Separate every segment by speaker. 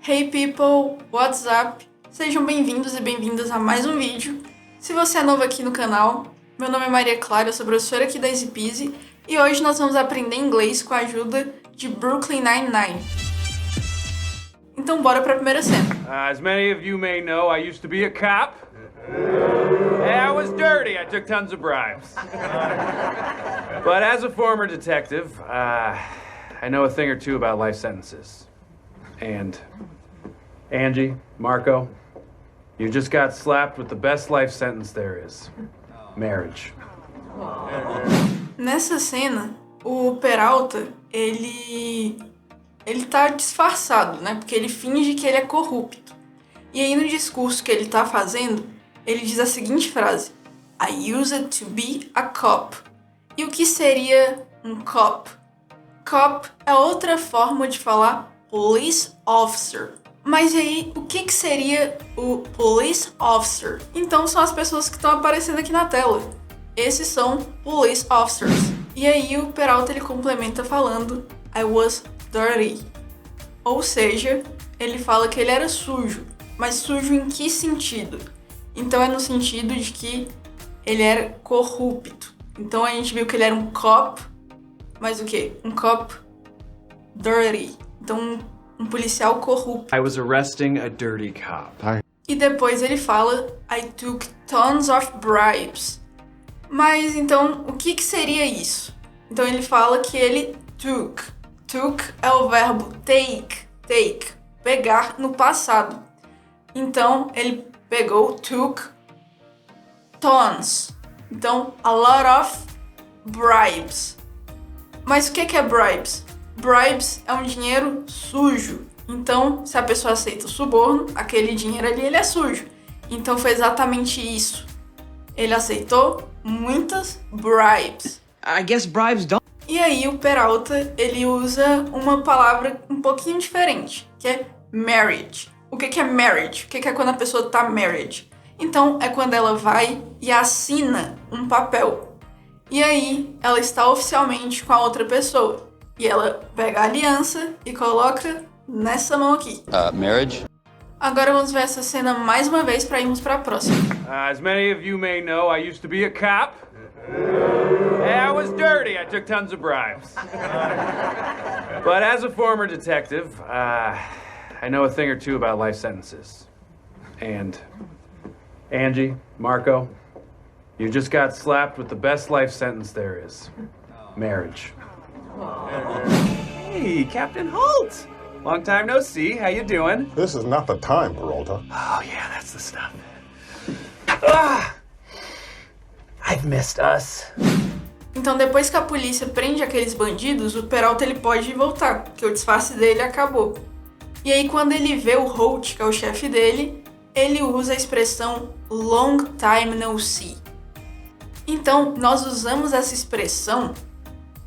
Speaker 1: Hey people, what's up? Sejam bem-vindos e bem-vindas a mais um vídeo. Se você é novo aqui no canal, meu nome é Maria Clara, eu sou professora aqui da Easy Peasy e hoje nós vamos aprender inglês com a ajuda de Brooklyn Nine-Nine. Então bora para a primeira cena.
Speaker 2: As many of you may know, I used to be a cop. I was dirty. I took tons of bribes. But as a former detective, I know a thing or two about life sentences. And Angie, Marco, you just got slapped with the best life sentence there is. Marriage.
Speaker 1: Nessa cena, o Peralta, ele tá disfarçado, né? Porque ele finge que ele é corrupto. E aí no discurso que ele tá fazendo, ele diz a seguinte frase: I used to be a cop. E o que seria um cop? Cop é outra forma de falar police officer. Mas e aí, o que seria o police officer? Então são as pessoas que estão aparecendo aqui na tela. Esses são police officers. E aí o Peralta ele complementa falando I was dirty. Ou seja, ele fala que ele era sujo. Mas sujo em que sentido? Então é no sentido de que ele era corrupto. Então a gente viu que ele era um cop, mas o quê? Um cop dirty. Então um policial corrupto.
Speaker 2: I was arresting a dirty cop.
Speaker 1: E depois ele fala I took tons of bribes. Mas então o que seria isso? Então ele fala que ele took. Took é o verbo take, pegar no passado. Então ele pegou took tons. Então a lot of bribes. Mas o que é bribes? Bribes é um dinheiro sujo. Então, se a pessoa aceita o suborno, aquele dinheiro ali ele é sujo. Então foi exatamente isso. Ele aceitou muitas bribes.
Speaker 3: I guess bribes don't.
Speaker 1: E aí o Peralta, ele usa uma palavra um pouquinho diferente, que é marriage. O que é marriage? O que é quando a pessoa tá married? Então, é quando ela vai e assina um papel. E aí, ela está oficialmente com a outra pessoa. E ela pega a aliança e coloca nessa mão aqui.
Speaker 4: Marriage?
Speaker 1: Agora vamos ver essa cena mais uma vez para irmos para a próxima.
Speaker 2: As many of you may know, I used to be a cop. I was dirty. I took tons of bribes. But as a former detective, I know a thing or two about life sentences. And Angie, Marco, you just got slapped with the best life sentence there is. Marriage. Hey, Captain Holt! Long time no see. How you doing?
Speaker 5: This is not the time, Peralta.
Speaker 2: Oh, yeah, that's the stuff. I've missed us.
Speaker 1: Então, depois que a polícia prende aqueles bandidos, o Peralta ele pode voltar, porque o disfarce dele acabou. E aí, quando ele vê o Holt, que é o chefe dele, ele usa a expressão long time no see. Então, nós usamos essa expressão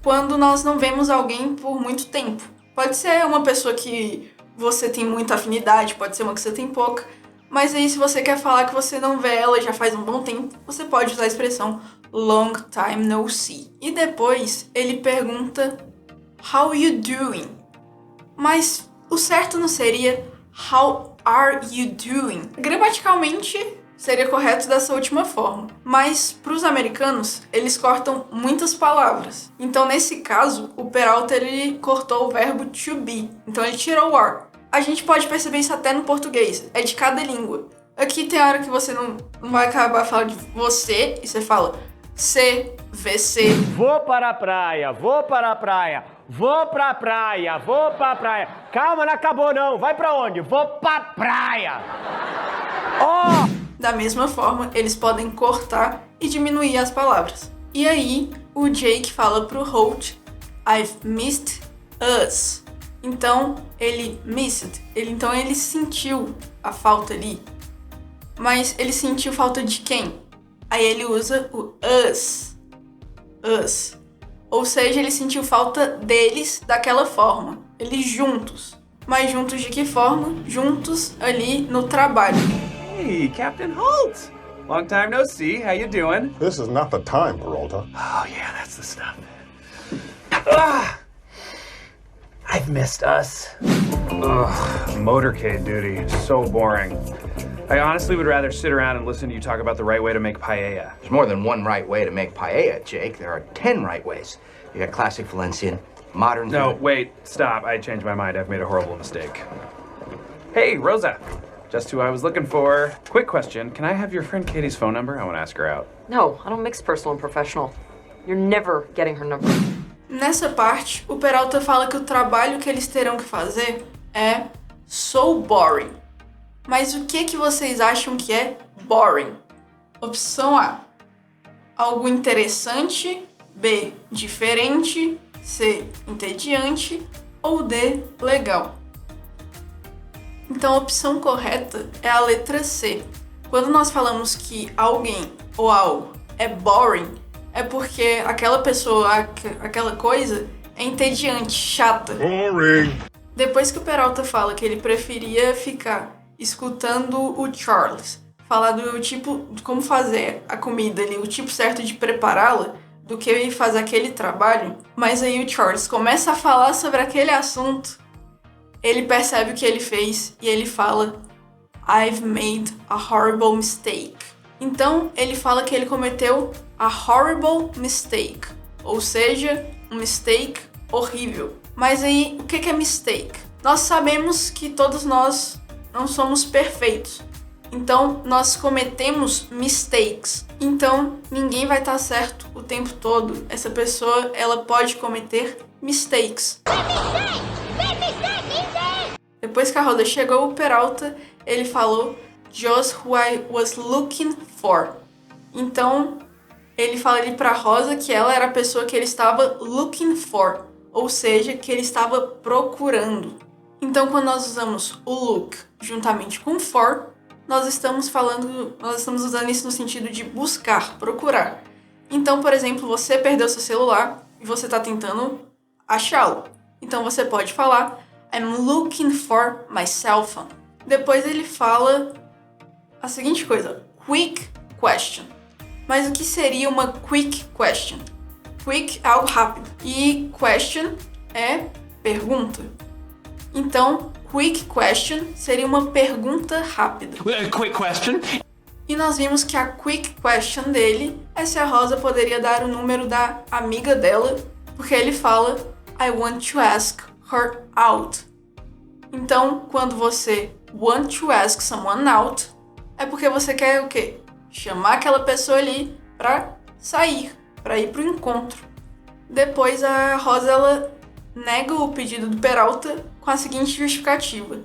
Speaker 1: quando nós não vemos alguém por muito tempo. Pode ser uma pessoa que você tem muita afinidade, pode ser uma que você tem pouca, mas aí se você quer falar que você não vê ela já faz um bom tempo, você pode usar a expressão long time no see. E depois ele pergunta how you doing? Mas o certo não seria how are you doing? Gramaticalmente seria correto dessa última forma, mas para os americanos eles cortam muitas palavras. Então nesse caso o Peralta ele cortou o verbo to be, então ele tirou o are. A gente pode perceber isso até no português, é de cada língua. Aqui tem hora que você não vai acabar falando de você e você fala C, VC.
Speaker 6: Vou para a praia, vou para a praia, vou pra praia, vou pra praia. Calma, não acabou não, vai pra onde? Vou pra praia.
Speaker 1: Da mesma forma, eles podem cortar e diminuir as palavras. E aí, o Jake fala pro Holt, I've missed us. Então, ele missed. Então, ele sentiu a falta ali. Mas ele sentiu falta de quem? Aí ele usa o us. Us. Ou seja, ele sentiu falta deles daquela forma. Eles juntos. Mas juntos de que forma? Juntos ali no trabalho.
Speaker 2: Hey, Captain Holt! Long time no see. How you doing?
Speaker 5: This is not the time, Peralta.
Speaker 2: Oh, yeah, that's the stuff. I've missed us. Ugh, motorcade duty. So boring. I honestly would rather sit around and listen to you talk about the right way to make paella.
Speaker 3: There's more than one right way to make paella, Jake. There are 10 right ways. You got classic Valencian, modern...
Speaker 2: No, wait, stop. I changed my mind. I've made a horrible mistake. Hey, Rosa. Just who I was looking for. Quick question. Can I have your friend Katie's phone number? I want to ask her out.
Speaker 4: No, I don't mix personal and professional. You're never getting her number.
Speaker 1: Nessa parte, o Peralta fala que o trabalho que eles terão que fazer é so boring. Mas o que vocês acham que é boring? Opção A, algo interessante. B, diferente. C, entediante. Ou D, legal. Então a opção correta é a letra C. Quando nós falamos que alguém ou algo é boring, é porque aquela pessoa, aquela coisa é entediante, chata.
Speaker 5: Boring.
Speaker 1: Depois que o Peralta fala que ele preferia ficar escutando o Charles falar do tipo de como fazer a comida ali, o tipo certo de prepará-la, do que fazer aquele trabalho, mas aí o Charles começa a falar sobre aquele assunto, ele percebe o que ele fez e ele fala I've made a horrible mistake. Então ele fala que ele cometeu a horrible mistake, ou seja, um mistake horrível. Mas aí, o que é mistake? Nós sabemos que todos nós não somos perfeitos. Então, nós cometemos mistakes. Então, ninguém vai estar certo o tempo todo. Essa pessoa, ela pode cometer mistakes. Depois que a Rosa chegou, o Peralta, ele falou just who I was looking for. Então, ele fala ali pra Rosa que ela era a pessoa que ele estava looking for, ou seja, que ele estava procurando. Então, quando nós usamos o look juntamente com for, nós estamos usando isso no sentido de buscar, procurar. Então, por exemplo, você perdeu seu celular e você está tentando achá-lo. Então, você pode falar I'm looking for my cell phone. Depois ele fala a seguinte coisa, quick question. Mas o que seria uma quick question? Quick é algo rápido e question é pergunta. Então, quick question seria uma pergunta rápida.
Speaker 7: Quick question.
Speaker 1: E nós vimos que a quick question dele é se a Rosa poderia dar o número da amiga dela, porque ele fala I want to ask her out. Então, quando você want to ask someone out, é porque você quer o quê? Chamar aquela pessoa ali pra sair, pra ir pro encontro. Depois a Rosa, ela nega o pedido do Peralta com a seguinte justificativa.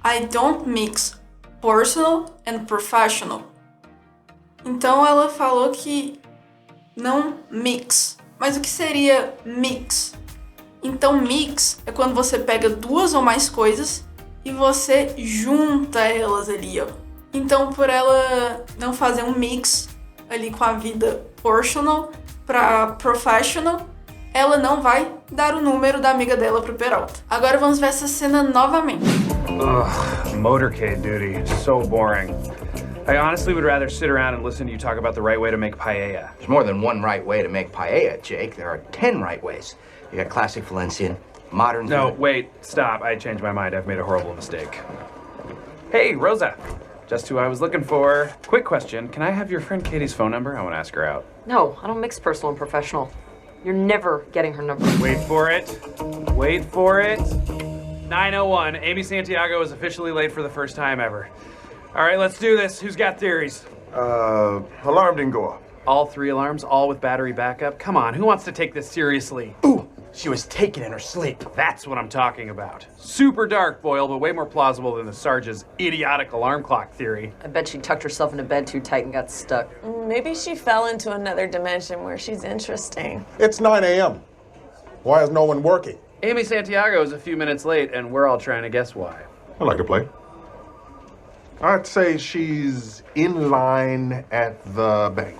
Speaker 1: I don't mix personal and professional. Então ela falou que não mix. Mas o que seria mix? Então mix é quando você pega duas ou mais coisas e você junta elas ali, ó. Então por ela não fazer um mix ali com a vida personal para professional, ela não vai dar o número da amiga dela pro Peralta. Agora vamos ver essa cena novamente.
Speaker 2: Ugh, motorcade duty. So boring. I honestly would rather sit around and listen to you talk about the right way to make paella.
Speaker 3: There's more than one right way to make paella, Jake. There are 10 right ways. You got classic Valencian, modern...
Speaker 2: No, wait, stop. I changed my mind. I've made a horrible mistake. Hey, Rosa. Just who I was looking for. Quick question. Can I have your friend Katie's phone number? I want to ask her out.
Speaker 4: No, I don't mix personal and professional. You're never getting her number.
Speaker 2: Wait for it. Wait for it. 9:01. Amy Santiago is officially late for the first time ever. All right, let's do this. Who's got theories?
Speaker 5: Alarm didn't go off.
Speaker 2: All 3 alarms, all with battery backup? Come on, who wants to take this seriously?
Speaker 6: Ooh, she was taken in her sleep.
Speaker 2: That's what I'm talking about. Super dark, Boyle, but way more plausible than the Sarge's idiotic alarm clock theory.
Speaker 4: I bet she tucked herself into bed too tight and got stuck.
Speaker 8: Maybe she fell into another dimension where she's interesting.
Speaker 5: It's 9 a.m. Why is no one working?
Speaker 2: Amy Santiago is a few minutes late, and we're all trying to guess why.
Speaker 5: I like to play. I'd say she's in line at the bank.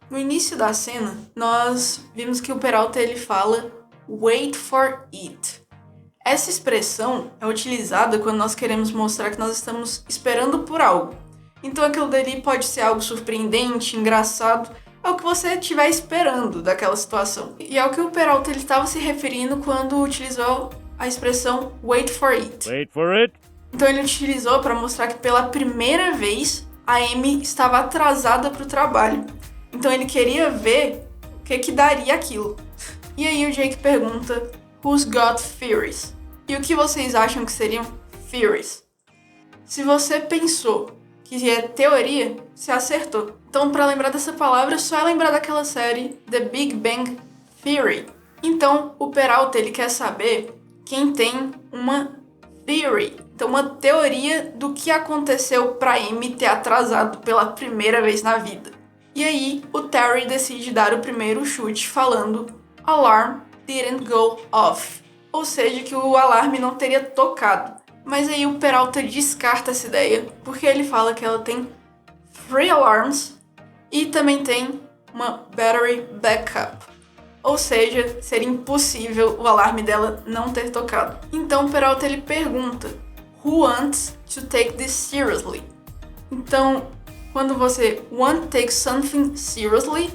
Speaker 1: No início da cena, nós vimos que o Peralta ele fala wait for it. Essa expressão é utilizada quando nós queremos mostrar que nós estamos esperando por algo. Então aquilo dali pode ser algo surpreendente, engraçado, é o que você estiver esperando daquela situação. E é o que o Peralta ele estava se referindo quando utilizou a expressão wait for it.
Speaker 6: Wait for it.
Speaker 1: Então ele utilizou para mostrar que pela primeira vez a Amy estava atrasada para o trabalho. Então ele queria ver o que daria aquilo. E aí o Jake pergunta, who's got theories? E o que vocês acham que seriam theories? Se você pensou que é teoria, você acertou. Então, para lembrar dessa palavra, é só lembrar daquela série The Big Bang Theory. Então, o Peralta ele quer saber quem tem uma theory. Então, uma teoria do que aconteceu para Amy ter atrasado pela primeira vez na vida. E aí, o Terry decide dar o primeiro chute falando alarm didn't go off. Ou seja, que o alarme não teria tocado. Mas aí o Peralta descarta essa ideia, porque ele fala que ela tem 3 alarms e também tem uma battery backup. Ou seja, seria impossível o alarme dela não ter tocado. Então o Peralta ele pergunta, who wants to take this seriously? Então, quando você want to take something seriously,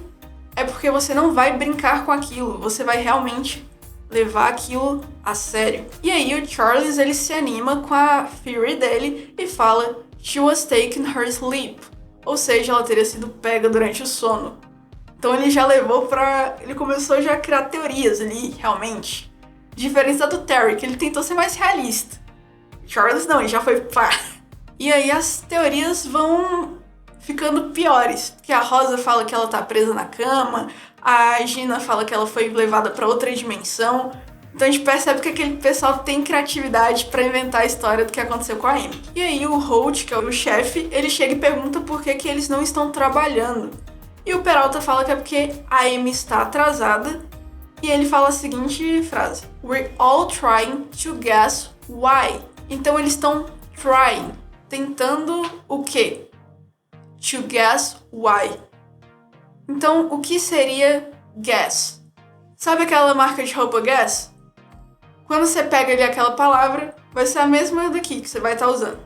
Speaker 1: é porque você não vai brincar com aquilo, você vai realmente levar aquilo a sério. E aí o Charles ele se anima com a theory dele e fala she was taking her sleep. Ou seja, ela teria sido pega durante o sono. Então ele já levou pra... ele começou já a criar teorias ali, realmente. Diferente da do Terry, que ele tentou ser mais realista. Charles não, ele já foi pá. E aí as teorias vão ficando piores. Porque a Rosa fala que ela tá presa na cama, a Gina fala que ela foi levada pra outra dimensão. Então a gente percebe que aquele pessoal tem criatividade pra inventar a história do que aconteceu com a Amy. E aí o Holt, que é o chefe, ele chega e pergunta por que eles não estão trabalhando. E o Peralta fala que é porque a Amy está atrasada. E ele fala a seguinte frase: we're all trying to guess why. Então eles estão trying, tentando o quê? To guess why. Então, o que seria Guess? Sabe aquela marca de roupa Guess? Quando você pega ali aquela palavra, vai ser a mesma daqui que você vai estar usando.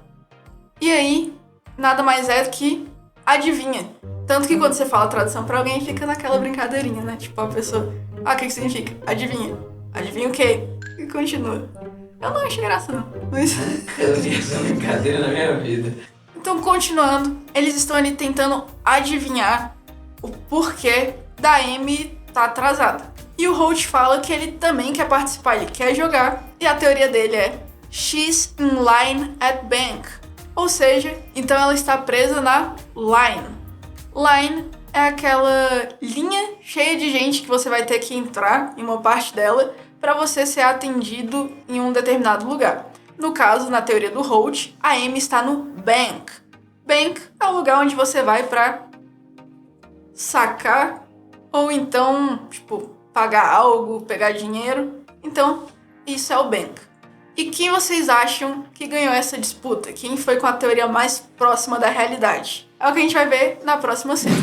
Speaker 1: E aí, nada mais é do que adivinha. Tanto que quando você fala tradução pra alguém, fica naquela brincadeirinha, né? Tipo, a pessoa, o que significa? Adivinha. Adivinha o quê? E continua. Eu não acho graça, não. Mas...
Speaker 7: eu vi essa brincadeira na minha vida.
Speaker 1: Então, continuando, eles estão ali tentando adivinhar o porquê da Amy tá atrasada. E o Holt fala que ele também quer participar, ele quer jogar. E a teoria dele é she's in line at bank. Ou seja, então ela está presa na line. Line é aquela linha cheia de gente que você vai ter que entrar em uma parte dela para você ser atendido em um determinado lugar. No caso, na teoria do Holt, a Amy está no bank. Bank é o lugar onde você vai para sacar ou então, tipo, pagar algo, pegar dinheiro. Então, isso é o bank. E quem vocês acham que ganhou essa disputa? Quem foi com a teoria mais próxima da realidade? É o que a gente vai ver na próxima cena.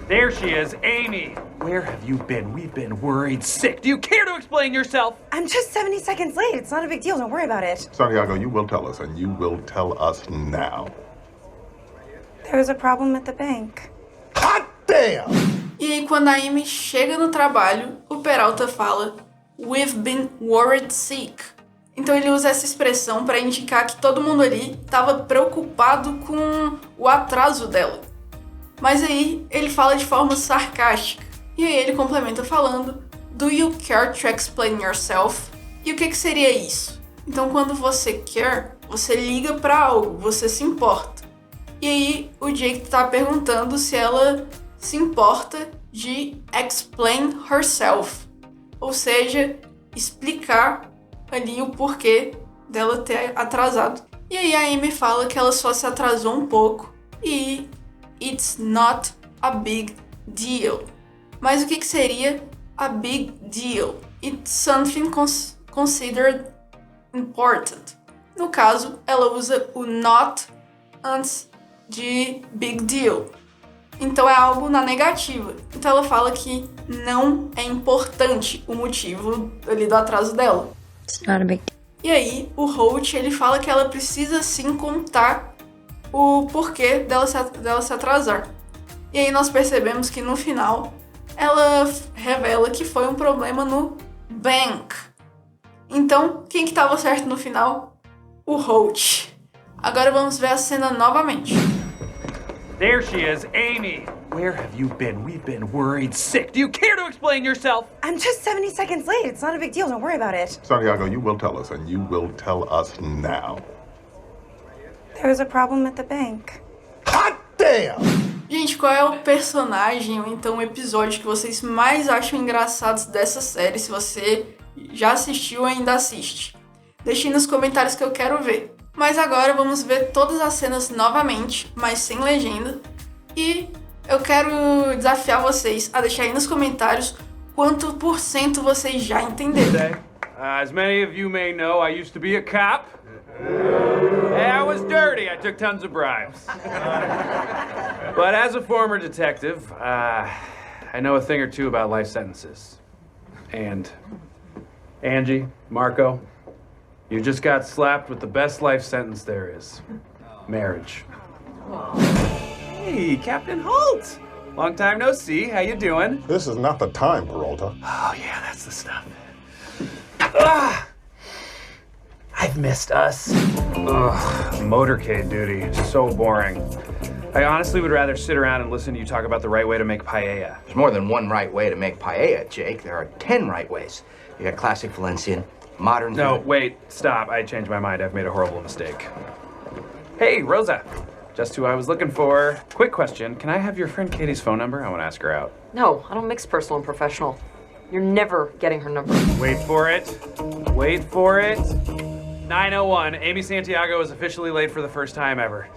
Speaker 2: There she is, Amy. Where have you been? We've been worried sick. Do you care to explain yourself?
Speaker 9: I'm just 70 seconds late. It's not a big deal. Don't worry about it.
Speaker 5: Santiago, you will tell us, and you will tell us now.
Speaker 9: There was a problem at the bank.
Speaker 5: Hot damn!
Speaker 1: E aí, quando a Amy chega no trabalho, o Peralta fala we've been worried sick. Então ele usa essa expressão para indicar que todo mundo ali estava preocupado com o atraso dela. Mas aí ele fala de forma sarcástica. E aí ele complementa falando do you care to explain yourself? E o que seria isso? Então quando você quer, você liga para algo, você se importa. E aí o Jake tá perguntando se ela se importa de explain herself. Ou seja, explicar ali o porquê dela ter atrasado. E aí a Amy fala que ela só se atrasou um pouco e it's not a big deal. Mas o que seria a big deal? It's something considered important. No caso, ela usa o not antes de big deal. Então é algo na negativa. Então ela fala que não é importante o motivo ali do atraso dela.
Speaker 9: It's not a big deal.
Speaker 1: E aí o Holt ele fala que ela precisa sim contar o porquê dela se atrasar. E aí nós percebemos que no final ela revela que foi um problema no bank. Então, quem que tava certo no final? O Holt. Agora vamos ver a cena novamente.
Speaker 2: There she is, Amy. Where have you been? We've been worried sick. Do you care to explain yourself?
Speaker 9: I'm just 70 seconds late. It's not a big deal. Don't worry about it.
Speaker 5: Santiago, you will tell us, and you will tell us now.
Speaker 9: There was a problem at the bank.
Speaker 5: Hot damn!
Speaker 1: Gente, qual é o personagem ou então o episódio que vocês mais acham engraçados dessa série? Se você já assistiu ou ainda assiste. Deixe nos comentários que eu quero ver. Mas agora vamos ver todas as cenas novamente, mas sem legenda. E eu quero desafiar vocês a deixar aí nos comentários quanto por cento vocês já entenderam.
Speaker 2: As many of you may know, I used to be a cop. I was dirty. I took tons of bribes. But as a former detective, I know a thing or two about life sentences. And Angie, Marco, you just got slapped with the best life sentence there is. Marriage. Hey, Captain Holt! Long time no see. How you doing?
Speaker 5: This is not the time, Peralta.
Speaker 2: Oh, yeah, that's the stuff. I've missed us. Ugh, motorcade duty. So boring. I honestly would rather sit around and listen to you talk about the right way to make paella.
Speaker 3: There's more than one right way to make paella, Jake. There are 10 right ways. You got classic Valencian, modern...
Speaker 2: No, wait, stop. I changed my mind. I've made a horrible mistake. Hey, Rosa. Just who I was looking for. Quick question. Can I have your friend Katie's phone number? I want to ask her out.
Speaker 4: No, I don't mix personal and professional. You're never getting her number.
Speaker 2: Wait for it. Wait for it. 9:01. Amy Santiago is officially late for the first time ever.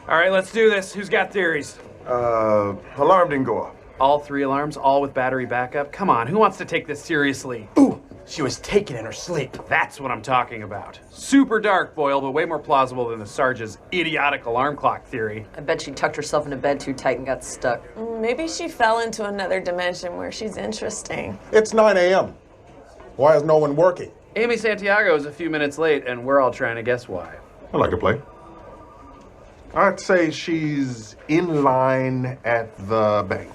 Speaker 2: All right, let's do this. Who's got theories?
Speaker 5: Alarm didn't go off.
Speaker 2: All 3 alarms, all with battery backup? Come on, who wants to take this seriously?
Speaker 3: Ooh, she was taken in her sleep.
Speaker 2: That's what I'm talking about. Super dark, Boyle, but way more plausible than the Sarge's idiotic alarm clock theory.
Speaker 4: I bet she tucked herself into bed too tight and got stuck.
Speaker 8: Maybe she fell into another dimension where she's interesting.
Speaker 5: It's 9 a.m. Why is no one working?
Speaker 2: Amy Santiago is a few minutes late, and we're all trying to guess why.
Speaker 5: I like to play. I'd say she's in line at the bank.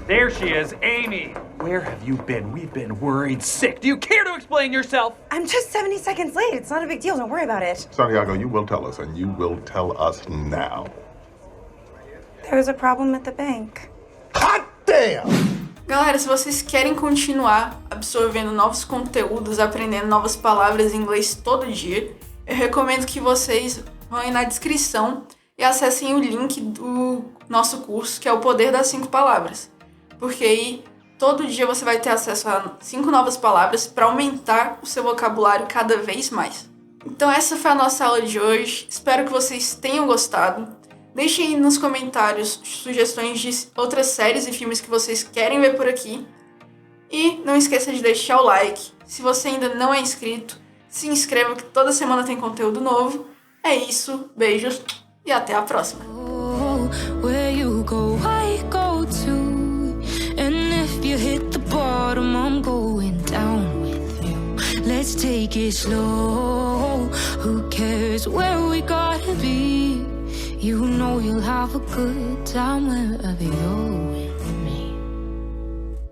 Speaker 2: There she is, Amy. Where have you been? We've been worried sick. Do you care to explain yourself?
Speaker 9: I'm just 70 seconds late. It's not a big deal. Don't worry about it.
Speaker 5: Santiago, you will tell us, and you will tell us now.
Speaker 9: There was a problem at the bank.
Speaker 5: Hot damn!
Speaker 1: Galera, se vocês querem continuar absorvendo novos conteúdos, aprendendo novas palavras em inglês todo dia, eu recomendo que vocês vão aí na descrição e acessem o link do nosso curso, que é o Poder das 5 Palavras. Porque aí, todo dia você vai ter acesso a 5 novas palavras para aumentar o seu vocabulário cada vez mais. Então essa foi a nossa aula de hoje. Espero que vocês tenham gostado. Deixem aí nos comentários sugestões de outras séries e filmes que vocês querem ver por aqui. E não esqueça de deixar o like. Se você ainda não é inscrito, se inscreva que toda semana tem conteúdo novo. É isso, beijos e até a próxima.
Speaker 10: Where you go, I go too. And if you hit the bottom, I'm going down with you. Let's take it slow. Who cares where we gotta be? You know you'll have a good time wherever you're.